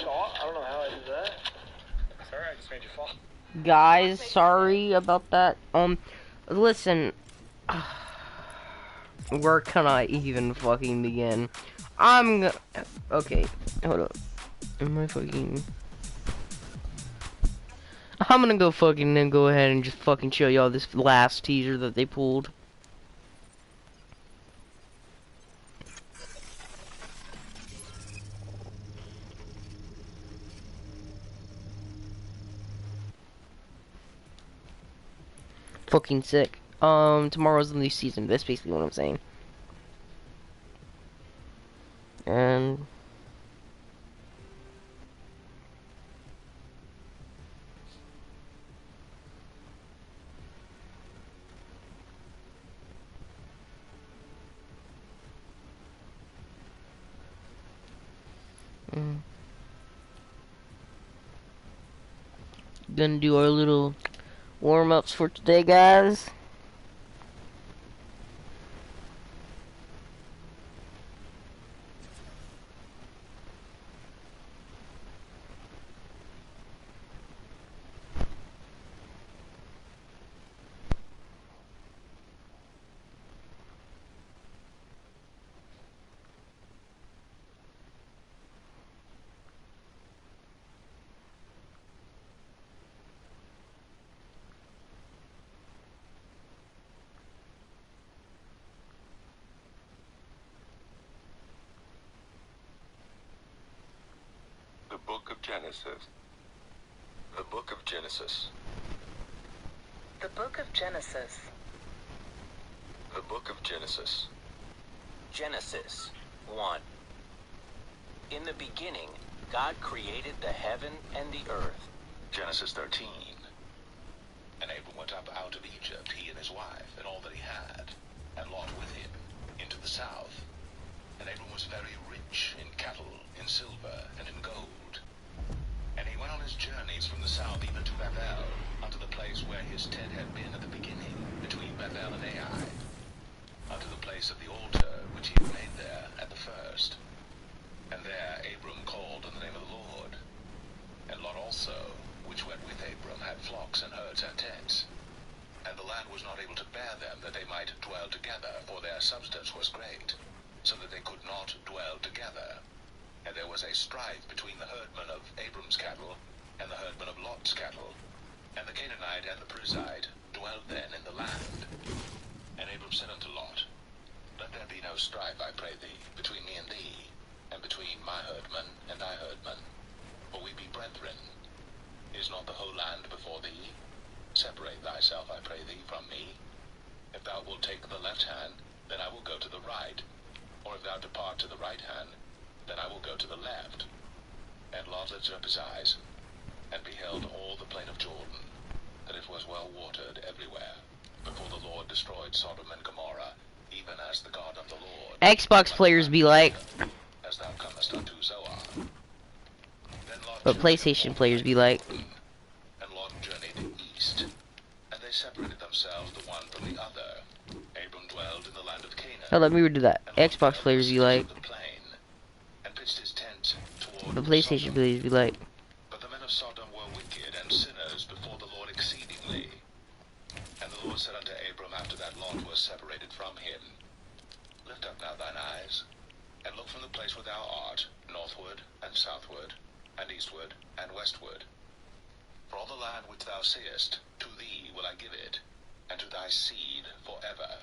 shot. I don't know how I did that. Sorry, I just made you fall. Guys, sorry about that. Listen. Where can I even fucking begin? Okay, hold up. I'm gonna go fucking then go ahead and just fucking show y'all this last teaser that they pulled. Fucking sick. Tomorrow's the new season. That's basically what I'm saying. And gonna do our little warm-ups for today, guys. The Book of Genesis. The Book of Genesis. The Book of Genesis. The Book of Genesis. Genesis 1. In the beginning, God created the heaven and the earth. Genesis 13. And Abram went up out of Egypt, he and his wife, and all that he had, and Lot with him, into the south. And Abram was very rich in cattle, in silver, and in gold. And he went on his journeys from the south even to Bethel, unto the place where his tent had been at the beginning, between Bethel and Ai, unto the place of the altar which he had made there at the first. And there Abram called on the name of the Lord. And Lot also, which went with Abram, had flocks and herds and tents. And the land was not able to bear them, that they might dwell together, for their substance was great, so that they could not dwell together. And there was a strife between the herdmen of Abram's cattle and the herdmen of Lot's cattle. And the Canaanite and the Perizzite dwelled then in the land. And Abram said unto Lot, Let there be no strife, I pray thee, between me and thee, and between my herdmen and thy herdmen, for we be brethren. Is not the whole land before thee? Separate thyself, I pray thee, from me. If thou wilt take the left hand, then I will go to the right. Or if thou depart to the right hand, then I will go to the left. And Lot lifted up his eyes, and beheld all the plain of Jordan, that it was well watered everywhere, before the Lord destroyed Sodom and Gomorrah, even as the God of the Lord. Xbox players be like, as thou comest unto Zoar. Then Lot but PlayStation players be like, and Lot journeyed east, and they separated themselves the one from the other. Abram dwelled in the land of Canaan. oh, let me redo that. Xbox players be like, but PlayStation players be like, but the men of Sodom were wicked and sinners before the Lord exceedingly. And the Lord said unto Abram after that Lot was separated from him, Lift up now thine eyes, and look from the place where thou art, northward and southward, and eastward and westward. For all the land which thou seest, to thee will I give it, and to thy seed forever.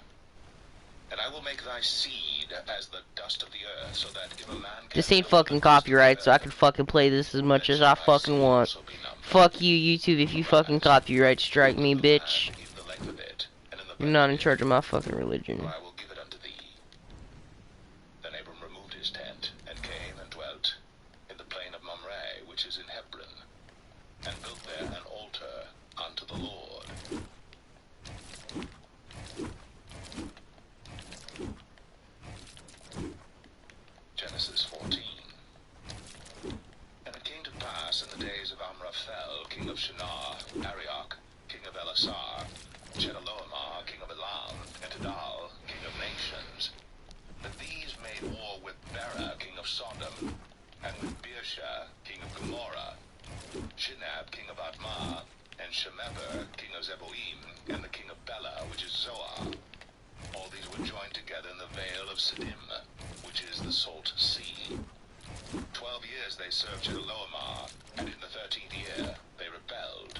And I will make thy seed as the dust of the earth, so that if a man... This ain't fucking copyright, so I can fucking play this as much as I fucking want. Fuck you, YouTube, if you fucking copyright strike me, bitch. You're not in charge of my fucking religion. I will give it unto thee. Then Abram removed his tent, and came and dwelt in the plain of Mamre, which is in Hebron, and built there an altar unto the Lord. Genesis 14. And it came to pass in the days of Amraphel, king of Shinar, Arioch, king of Elasar, Chedorlaomer, king of Elam, and Tidal, king of nations, that these made war with Bera, king of Sodom, and with Birsha, king of Gomorrah, Shinab, king of Admah, and Shemeber, king of Zeboim, and the king of Bela, which is Zoar. All these were joined together in the vale of Siddim, which is the Salt Sea. 12 years they served Chedorlaomer, and in the 13th year they rebelled.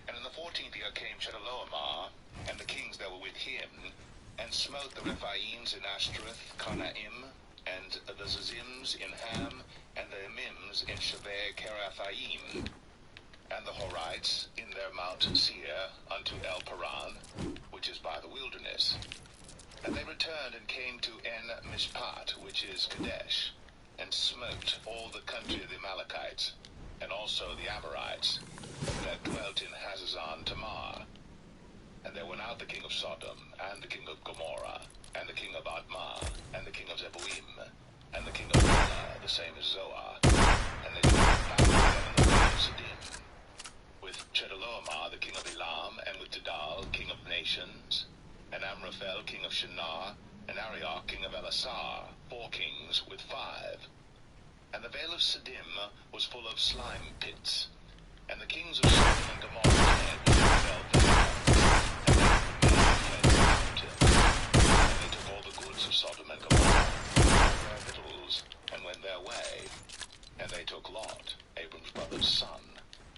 And in the 14th year came Chedorlaomer, and the kings that were with him, and smote the Rephaims in Ashtoreth, Karnaim, and the Zazims in Ham, and the Emims in Shaveh Kerathaim, and the Horites in their Mount Seir unto El Paran, which is by the wilderness. And they returned and came to En Mishpat, which is Kadesh, and smote all the country of the Amalekites, and also the Amorites, that dwelt in Hazazon Tamar. And there went out the king of Sodom, and the king of Gomorrah, and the king of Admah, and the king of Zeboim, and the king of Bela, the same as Zoar, and they dwelt back together in the vale of Siddim, with Chedorlaomer, the king of Elam, and with Tidal, king of nations, and Amraphel, king of Shinar, and Arioch, king of Elasar, 4 kings with 5. And the vale of Siddim was full of slime pits, and the kings of Sodom and Gomorrah fled, and fell there, and they took all the goods of Sodom and Gomorrah, and their victuals, and went their way. And they took Lot, Abram's brother's son,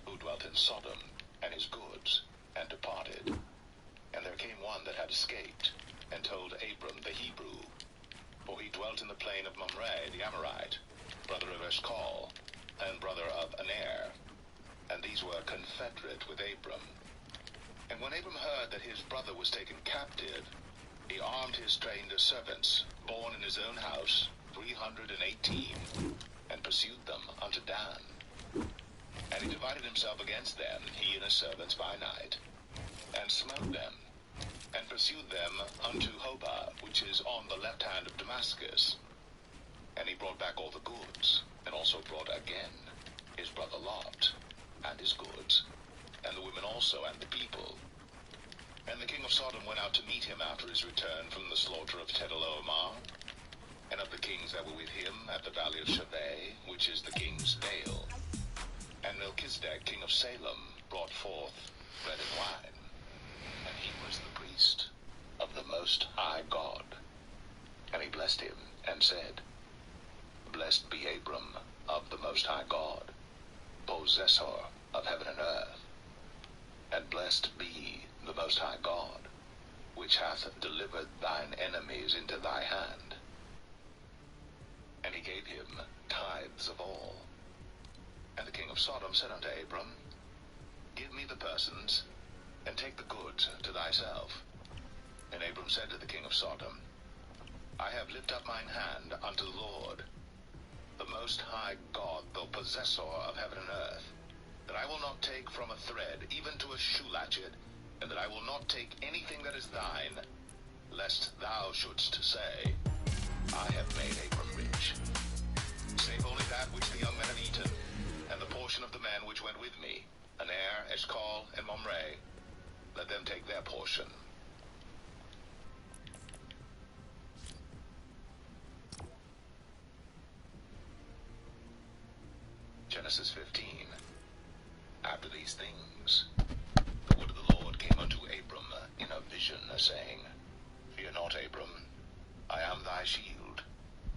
who dwelt in Sodom, and his goods, and departed. And there came one that had escaped, and told Abram the Hebrew, for he dwelt in the plain of Mamre the Amorite, brother of Eshcol, and brother of Aner, and these were confederate with Abram. And when Abram heard that his brother was taken captive, he armed his trained servants, born in his own house, 318, and pursued them unto Dan. And he divided himself against them, he and his servants, by night, and smote them, and pursued them unto Hobah, which is on the left hand of Damascus. And he brought back all the goods, and also brought again his brother Lot, and his goods, and the women also, and the people. And the king of Sodom went out to meet him after his return from the slaughter of Chedorlaomer, and of the kings that were with him at the valley of Shaveh, which is the king's dale. And Melchizedek, king of Salem, brought forth bread and wine, and he was the priest of the Most High God. And he blessed him, and said, Blessed be Abram of the Most High God, possessor of heaven and earth. And blessed be the Most High God, which hath delivered thine enemies into thy hand. And he gave him tithes of all. And the king of Sodom said unto Abram, Give me the persons, and take the goods to thyself. And Abram said to the king of Sodom, I have lifted up mine hand unto the Lord, the Most High God, the possessor of heaven and earth, that I will not take from a thread, even to a shoe latchet, and that I will not take anything that is thine, lest thou shouldst say, I have made Abram rich. Save only that which the young men have eaten, and the portion of the men which went with me, Aner, Eshcol, and Mamre, let them take their portion. Genesis 15. After these things, the word of the Lord came unto Abram in a vision, saying, Fear not, Abram, I am thy shield,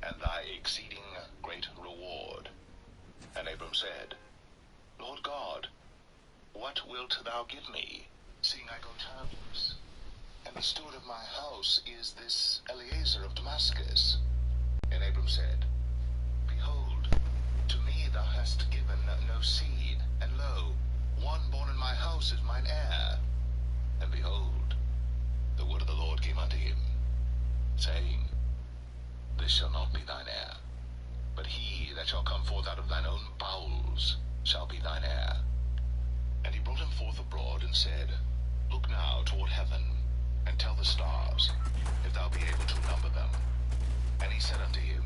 and thy exceeding great reward. And Abram said, Lord God, what wilt thou give me, seeing I go childless? And the steward of my house is this Eliezer of Damascus. And Abram said, Behold, to me thou hast given no seed, and lo, one born in my house is mine heir. And behold, the word of the Lord came unto him, saying, This shall not be thine heir, but he that shall come forth out of thine own bowels shall be thine heir. And he brought him forth abroad, and said, Look now toward heaven, and tell the stars, if thou be able to number them. And he said unto him,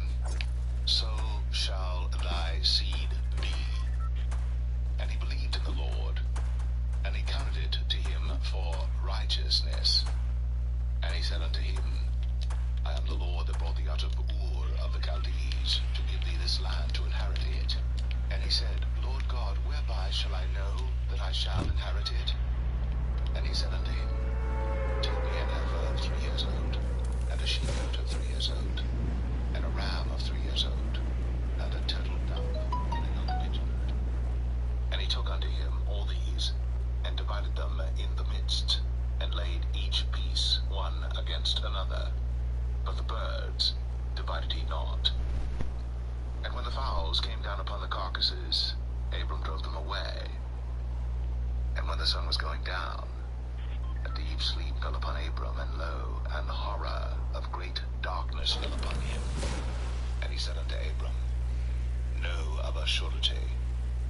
So shall thy seed be. And he believed in the Lord, and he counted it to him for righteousness. And he said unto him, I am am the Lord that brought thee out of Ur of the Chaldees, to give thee this land to inherit it. And he said, Lord God, whereby shall I know that I shall inherit it? And he said unto him, Take me an heifer of 3 years old, and a she-goat of 3 years old, and a ram of 3 years old, and a turtle dove, and a young pigeon. And he took unto him all these, and divided them in the midst, and laid each piece one against another. But the birds divided he not. And when the fowls came down upon the carcasses, Abram drove them away. And when the sun was going down, a deep sleep fell upon Abram, and lo, an horror of great darkness fell upon him. And he said unto Abram, Know of a surety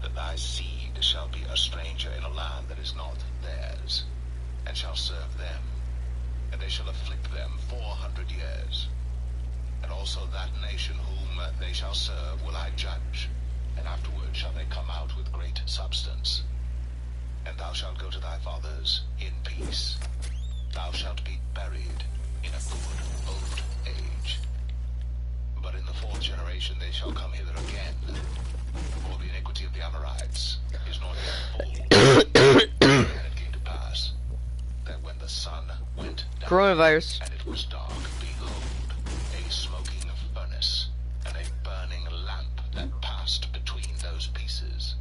that thy seed shall be a stranger in a land that is not theirs, and shall serve them, and they shall afflict them 400 years. And also that nation whom they shall serve will I judge, and afterward shall they come out with great substance. And thou shalt go to thy fathers in peace. Thou shalt be buried in a good old age. But in the 4th generation they shall come hither again, for the iniquity of the Amorites is not yet full. And it came to pass that when the sun went down, Coronavirus. and it was dark, behold, a smoking furnace, and a burning lamp that passed between those pieces.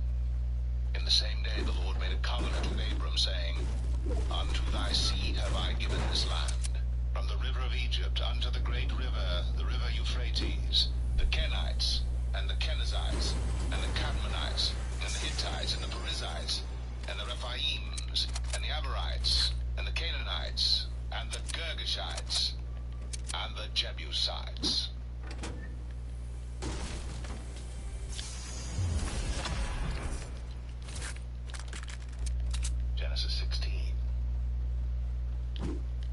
In the same day the Lord made a covenant with Abram, saying, Unto thy seed have I given this land, from the river of Egypt unto the great river, the river Euphrates, the Kenites, and the Kenizzites, and the Cadmonites, and the Hittites, and the Perizzites, and the Rephaims, and the Amorites, and the Canaanites, and the Girgashites, and the Jebusites. Genesis 16.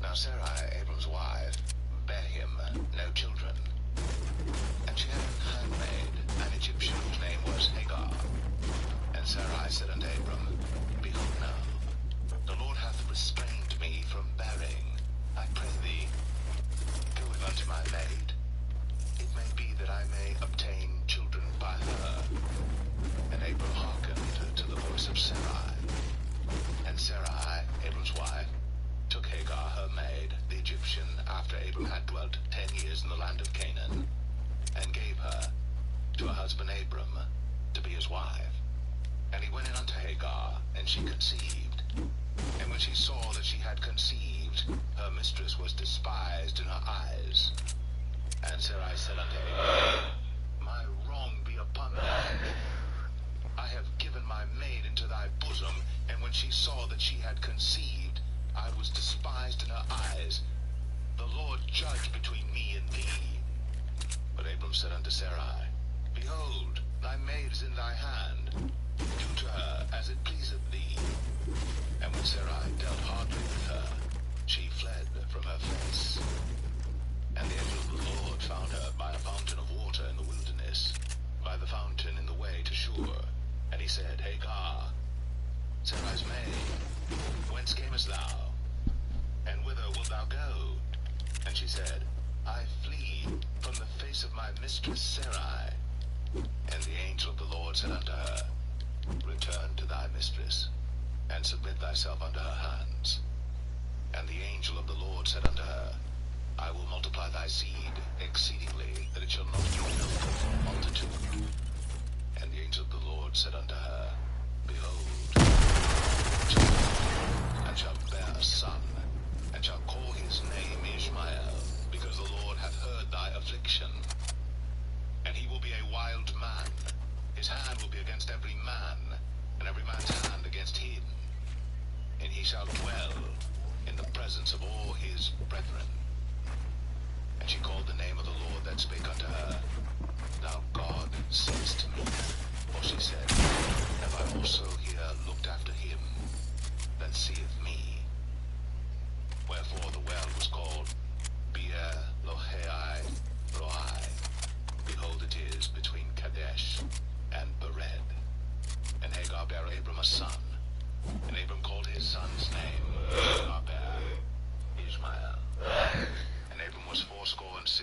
Now Sarai, Abram's wife, bare him no children, and she had an handmaid, an Egyptian, whose name was Hagar. And Sarai said unto Abram, Behold now, the Lord hath restrained me from bearing. I pray thee, go in unto my maid. It may be that I may obtain children by her. And Abram hearkened to the voice of Sarai. And Sarai, Abram's wife, took Hagar, her maid, the Egyptian, after Abram had dwelt 10 years in the land of Canaan, and gave her to her husband Abram to be his wife. And he went in unto Hagar, and she conceived. And when she saw that she had conceived, her mistress was despised in her eyes. And Sarai said unto Abram, My wrong be upon thee. I have given my maid into thy bosom, and when she saw that she had conceived, I was despised in her eyes. The Lord judge between me and thee. But Abram said unto Sarai, Behold, thy maid is in thy hand. Do to her as it pleaseth thee. And when Sarai dealt hardly with her, she fled from her face. And the angel of the Lord found her by a fountain of water in the wilderness, by the fountain in the way to Shur. And he said, Hagar, Sarai's maid, whence camest thou? And whither wilt thou go? And she said, I flee from the face of my mistress Sarai. And the angel of the Lord said unto her, Return to thy mistress, and submit thyself unto her hands. And the angel of the Lord said unto her, I will multiply thy seed exceedingly, that it shall not be numbered for multitude. And the angel of the Lord said unto her, Behold, and shall bear a son, and shall call his name Ishmael, because the Lord hath heard thy affliction. And he will be a wild man. His hand will be against every man, and every man's hand against him. And he shall dwell in the presence of all his brethren. And she called the name of the Lord that spake unto her, Thou God seest me. For she said, Have I also here looked after him that seeth me? Wherefore the well was called Beer Lohai Roi. Behold, it is between Kadesh and Bered. And Hagar bare Abram a son, and Abram called his son's name Hagar bare Ishmael. And Abram was 80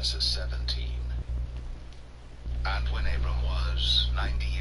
Genesis 17. And when Abram was 90 years